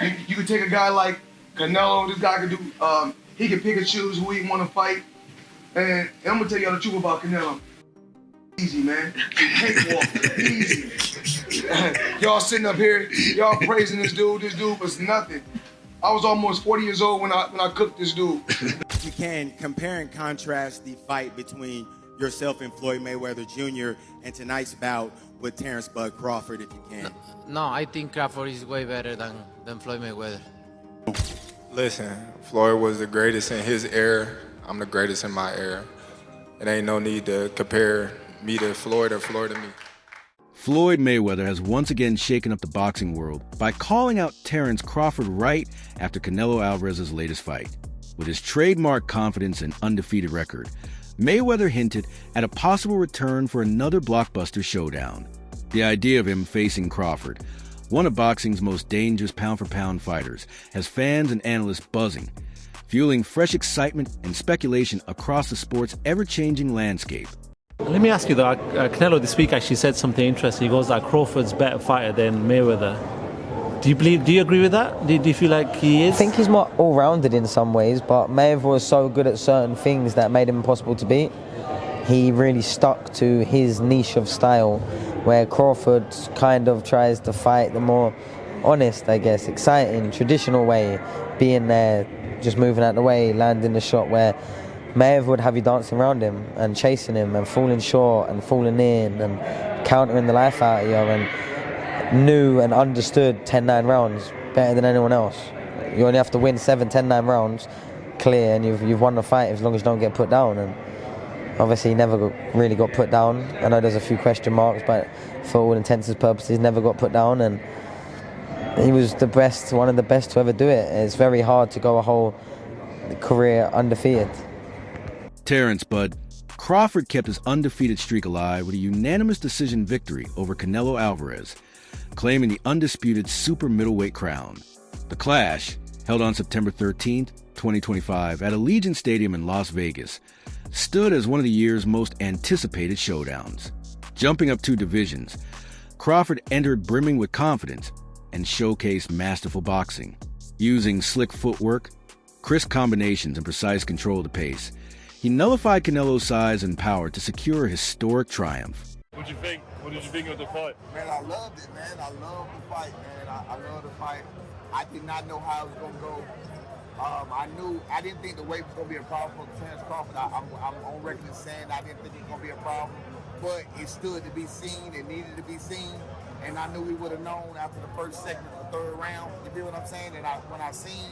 You could take a guy like Canelo. This guy could do. He can pick and choose who he want to fight. And I'm gonna tell y'all the truth about Canelo. Easy, man. Cakewalk. Easy. Y'all sitting up here, y'all praising this dude. This dude was nothing. I was almost 40 years old when I cooked this dude. You can compare and contrast the fight between yourself and Floyd Mayweather Jr. and tonight's bout with Terence "Bud" Crawford, if you can. No, I think Crawford is way better than Floyd Mayweather. Listen, Floyd was the greatest in his era. I'm the greatest in my era. It ain't no need to compare me to Floyd or Floyd to me. Floyd Mayweather has once again shaken up the boxing world by calling out Terence Crawford right after Canelo Alvarez's latest fight. With his trademark confidence and undefeated record, Mayweather hinted at a possible return for another blockbuster showdown. The idea of him facing Crawford, one of boxing's most dangerous pound-for-pound fighters, has fans and analysts buzzing, fueling fresh excitement and speculation across the sport's ever-changing landscape. Let me ask you though, Canelo this week actually said something interesting. He goes that Crawford's a better fighter than Mayweather. Do you agree with that? Do you feel like he is? I think he's more all-rounded in some ways, but Mayweather was so good at certain things that made him impossible to beat. He really stuck to his niche of style, where Crawford kind of tries to fight the more honest, I guess, exciting, traditional way, being there, just moving out the way, landing the shot, where Mayweather would have you dancing around him and chasing him and falling short and falling in and countering the life out of you, and knew and understood 10-9 rounds better than anyone else. You only have to win 7, 10-9 rounds clear and you've won the fight as long as you don't get put down. And obviously he never really got put down. I know there's a few question marks, but for all intents and purposes never got put down, and he was the best, one of the best to ever do it. It's very hard to go a whole career undefeated. Terence "Bud" Crawford kept his undefeated streak alive with a unanimous decision victory over Canelo Alvarez, claiming the undisputed super middleweight crown. The clash, held on September 13th, 2025 at Allegiant Stadium in Las Vegas, stood as one of the year's most anticipated showdowns. Jumping up 2 divisions, Crawford entered brimming with confidence and showcased masterful boxing. Using slick footwork, crisp combinations, and precise control of the pace, he nullified Canelo's size and power to secure a historic triumph. What did you think? What did you think of the fight? Man, I loved it, man. I loved the fight, man. I love the fight. I did not know how it was gonna go. I didn't think the weight was gonna be a problem for Terence Crawford. I'm on record as saying I didn't think it was gonna be a problem, but it stood to be seen. It needed to be seen, and I knew we would have known after the first, second, or third round. You feel what I'm saying? And when I seen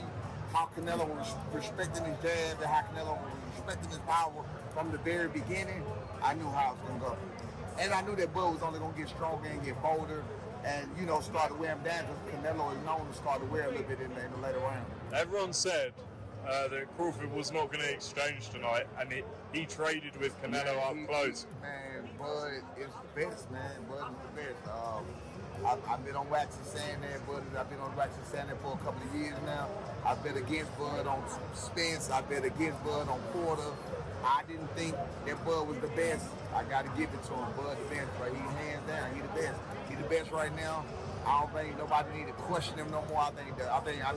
how Canelo was respecting his jab and how Canelo was respecting his power from the very beginning, I knew how it was gonna go. And I knew that Bud was only gonna get stronger and get bolder, and start to wear him down, because Canelo is known to start to wear a little bit in the later round. Everyone said that Crawford was not going to exchange tonight, and he traded with Canelo up close. Man, Bud is the best, man. Bud is the best. I've been on wax and saying that, Bud. I've been on wax and saying that for a couple of years now. I bet against Bud on Spence. I bet against Bud on Porter. I didn't think that Bud was the best. I got to give it to him. Bud the best, but he's hands down. He's the best. He's the best right now. I don't think nobody need to question him no more. I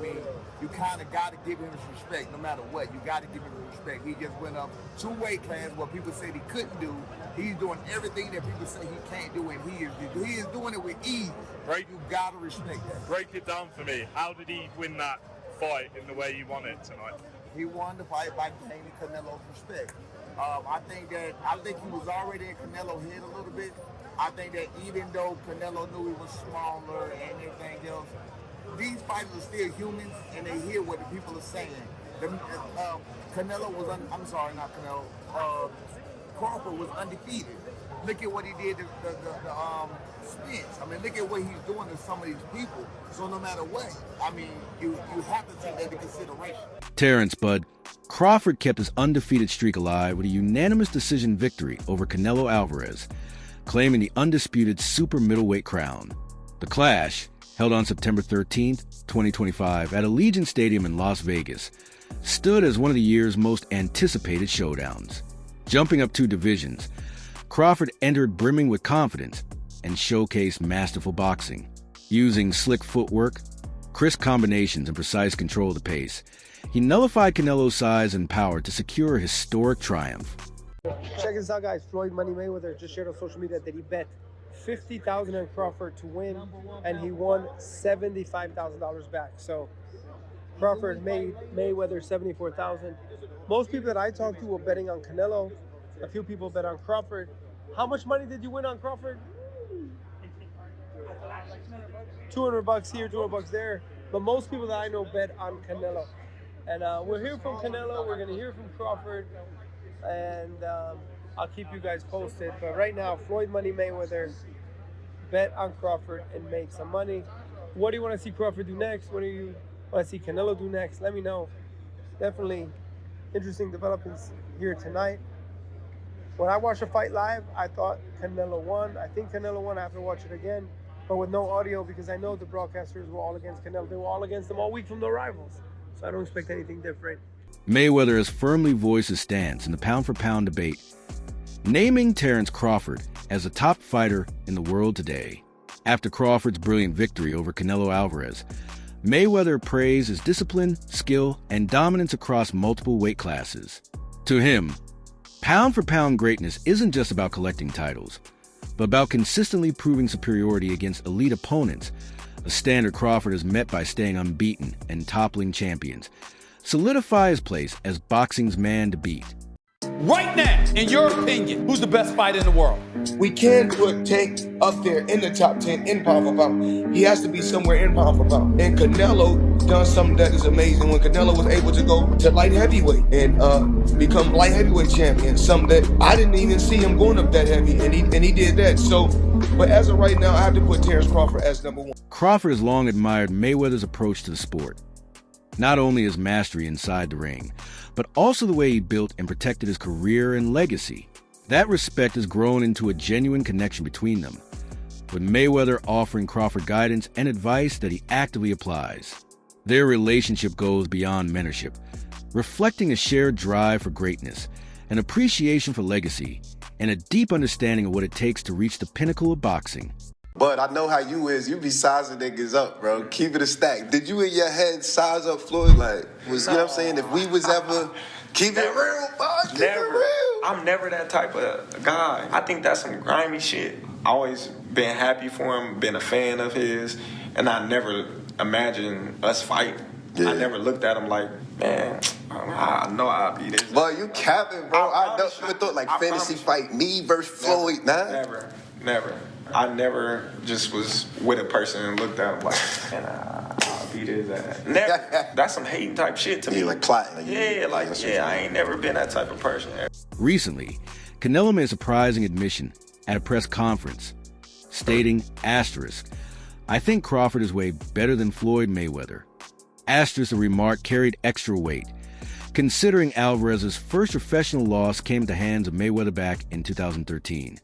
mean, you kind of got to give him his respect no matter what. You got to give him his respect. He just went up 2 weight classes what people said he couldn't do. He's doing everything that people say he can't do, and he is doing it with ease. Right? You got to respect that. Break it down for me. How did he win that fight in the way he won it tonight? He won the fight by gaining Canelo's respect. I think he was already in Canelo's head a little bit. I think that even though Canelo knew he was smaller and everything else, these fighters are still humans, and they hear what the people are saying. Canelo was, Crawford was undefeated. Look at what he did to Spence. I mean, look at what he's doing to some of these people. So no matter what, I mean, you have to take that into consideration. Terence "Bud" Crawford kept his undefeated streak alive with a unanimous decision victory over Canelo Alvarez, claiming the undisputed super middleweight crown. The clash, held on September 13th, 2025 at Allegiant Stadium in Las Vegas, stood as one of the year's most anticipated showdowns. Jumping up 2 divisions, Crawford entered brimming with confidence and showcased masterful boxing. Using slick footwork, crisp combinations and precise control of the pace. He nullified Canelo's size and power to secure a historic triumph. Check this out, guys. Floyd Money Mayweather just shared on social media that he bet $50,000 on Crawford to win, and he won $75,000 back. So Crawford made Mayweather $74,000. Most people that I talked to were betting on Canelo. A few people bet on Crawford. How much money did you win on Crawford? $200 here, $200 there. But most people that I know bet on Canelo. And we'll hear from Canelo. We're going to hear from Crawford. And I'll keep you guys posted. But right now, Floyd Money Mayweather bet on Crawford and make some money. What do you want to see Crawford do next? What do you want to see Canelo do next? Let me know. Definitely interesting developments here tonight. When I watched the fight live, I thought Canelo won. I think Canelo won. I have to watch it again, but with no audio because I know the broadcasters were all against Canelo. They were all against him all week from the rivals. So I don't expect anything different. Mayweather has firmly voiced his stance in the pound-for-pound debate, naming Terence Crawford as the top fighter in the world today. After Crawford's brilliant victory over Canelo Alvarez, Mayweather praised his discipline, skill, and dominance across multiple weight classes. To him, pound-for-pound greatness isn't just about collecting titles, but about consistently proving superiority against elite opponents, a standard Crawford has met by staying unbeaten and toppling champions, solidify his place as boxing's man to beat. Right now, in your opinion, who's the best fighter in the world? We can put Tank up there in the top 10 in pound for pound. He has to be somewhere in pound for pound. And Canelo done something that is amazing when Canelo was able to go to light heavyweight and become light heavyweight champion. Something that I didn't even see him going up that heavy, and he did that. So, but as of right now, I have to put Terence Crawford as number one. Crawford has long admired Mayweather's approach to the sport. Not only his mastery inside the ring, but also the way he built and protected his career and legacy. That respect has grown into a genuine connection between them, with Mayweather offering Crawford guidance and advice that he actively applies. Their relationship goes beyond mentorship, reflecting a shared drive for greatness, an appreciation for legacy, and a deep understanding of what it takes to reach the pinnacle of boxing. But I know how you is. You be sizing niggas up, bro. Keep it a stack. Did you in your head size up Floyd? Like, you know what I'm saying? If we was ever keep it real, boy, keep it real. I'm never that type of guy. I think that's some grimy shit. I always been happy for him, been a fan of his, and I never imagined us fighting. Yeah. I never looked at him like, man, I know I'll be this. But you capping, bro. I never thought like fantasy fight me versus Floyd, nah. Never. I never just was with a person and looked at him like, man, I'll beat his ass. Never. That's some hating type shit to me. Like plotting. I ain't never been that type of person. Recently, Canelo made a surprising admission at a press conference, stating, asterisk, I think Crawford is way better than Floyd Mayweather. Asterisk, the remark carried extra weight, considering Alvarez's first professional loss came at the hands of Mayweather back in 2013.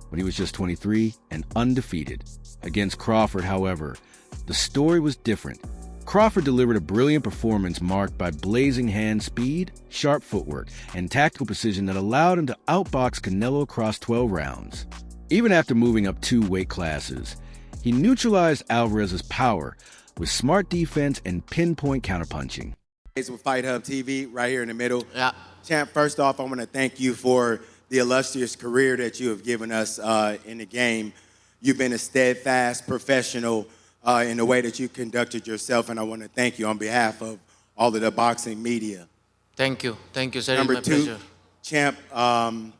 When he was just 23 and undefeated. Against Crawford, however, the story was different. Crawford delivered a brilliant performance marked by blazing hand speed, sharp footwork, and tactical precision that allowed him to outbox Canelo across 12 rounds. Even after moving up 2 weight classes, he neutralized Alvarez's power with smart defense and pinpoint counterpunching. It's with Fight Hub TV right here in the middle. Yeah. Champ, first off, I want to thank you for the illustrious career that you have given us in the game. You've been a steadfast professional in the way that you conducted yourself, and I want to thank you on behalf of all of the boxing media. Thank you, sir. Number my 2, pleasure. Champ, I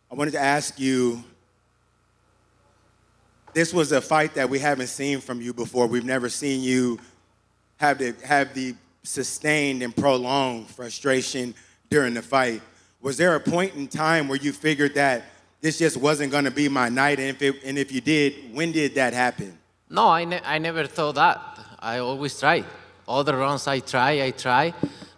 wanted to ask you, this was a fight that we haven't seen from you before. We've never seen you have the sustained and prolonged frustration during the fight. Was there a point in time where you figured that this just wasn't going to be my night? And if you did, when did that happen? No, I never thought that. I always try. All the rounds I try.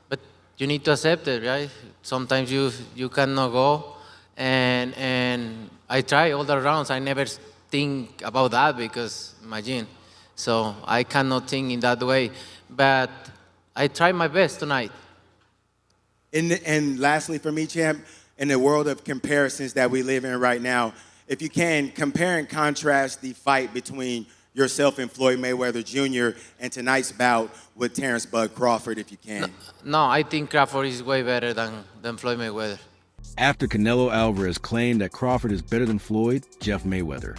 But you need to accept it, right? Sometimes you cannot go. And I try all the rounds. I never think about that because, imagine. So I cannot think in that way. But I try my best tonight. And lastly for me, Champ, in the world of comparisons that we live in right now, if you can, compare and contrast the fight between yourself and Floyd Mayweather Jr. and tonight's bout with Terence "Bud" Crawford, if you can. No, I think Crawford is way better than Floyd Mayweather. After Canelo Alvarez claimed that Crawford is better than Floyd, Jeff Mayweather,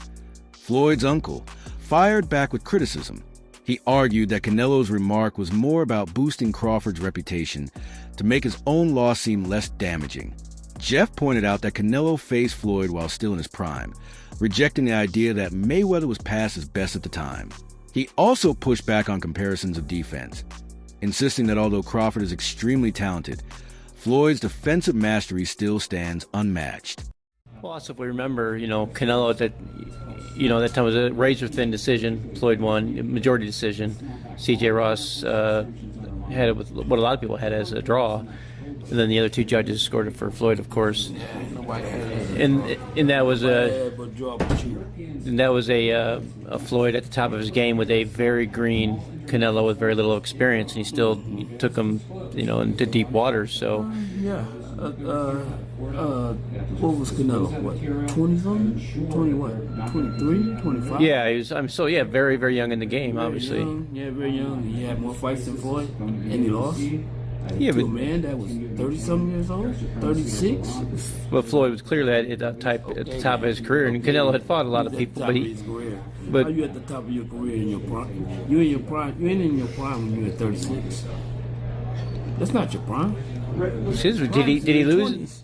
Floyd's uncle, fired back with criticism. He argued that Canelo's remark was more about boosting Crawford's reputation to make his own loss seem less damaging. Jeff pointed out that Canelo faced Floyd while still in his prime, rejecting the idea that Mayweather was past his best at the time. He also pushed back on comparisons of defense, insisting that although Crawford is extremely talented, Floyd's defensive mastery still stands unmatched. Well, also if we remember, Canelo at that, that time was a razor-thin decision. Floyd won, majority decision. C.J. Ross had it with what a lot of people had as a draw. And then the other two judges scored it for Floyd, of course. And that was a Floyd at the top of his game with a very green Canelo with very little experience, and he still took him, into deep waters. So what was Canelo? What, 20-something? 20 what? 23, 25? Yeah, he was. Very, very young in the game, obviously. Very young. He had more fights than Floyd, and he lost. Yeah, to a man that was 30-something years old, 36. But Floyd was clearly at the top of his career, and Canelo had fought a lot of people. But how you at the top of your career in your prime? You in your prime? You ain't in your prime when you're at 36. That's not your prime. Did he lose? 20s.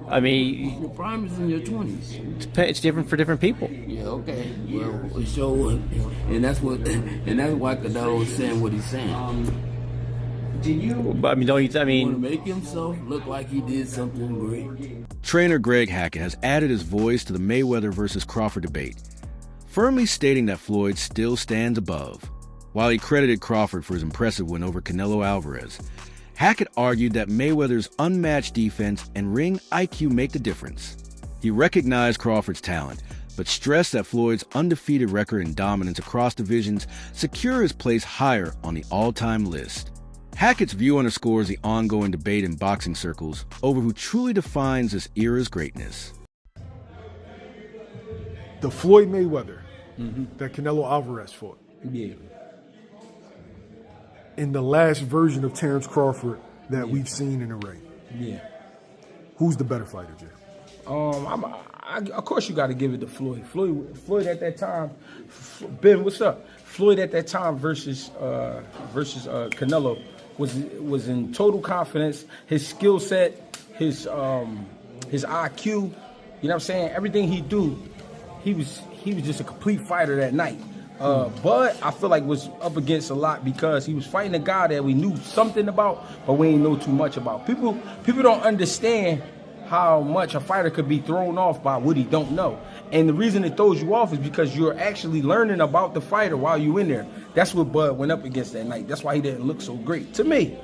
I mean, your prime is in your 20s. It's different for different people. Yeah, okay. Well, so, and that's why Canelo is saying what he's saying. But don't you? Want to make himself look like he did something great. Trainer Greg Hackett has added his voice to the Mayweather versus Crawford debate, firmly stating that Floyd still stands above. While he credited Crawford for his impressive win over Canelo Alvarez, Hackett argued that Mayweather's unmatched defense and ring IQ make the difference. He recognized Crawford's talent, but stressed that Floyd's undefeated record and dominance across divisions secure his place higher on the all-time list. Hackett's view underscores the ongoing debate in boxing circles over who truly defines this era's greatness. The Floyd Mayweather that Canelo Alvarez fought. Yeah. In the last version of Terence Crawford that we've seen in the ring. Yeah. Who's the better fighter, Jay? Of course you got to give it to Floyd. Floyd at that time, Ben, what's up? Floyd at that time versus Canelo was in total confidence. His skill set, his IQ, you know what I'm saying? Everything he do, he was just a complete fighter that night. But I feel like was up against a lot because he was fighting a guy that we knew something about, but we ain't know too much about. People don't understand how much a fighter could be thrown off by what he don't know. And the reason it throws you off is because you're actually learning about the fighter while you're in there. That's what Bud went up against that night. That's why he didn't look so great to me.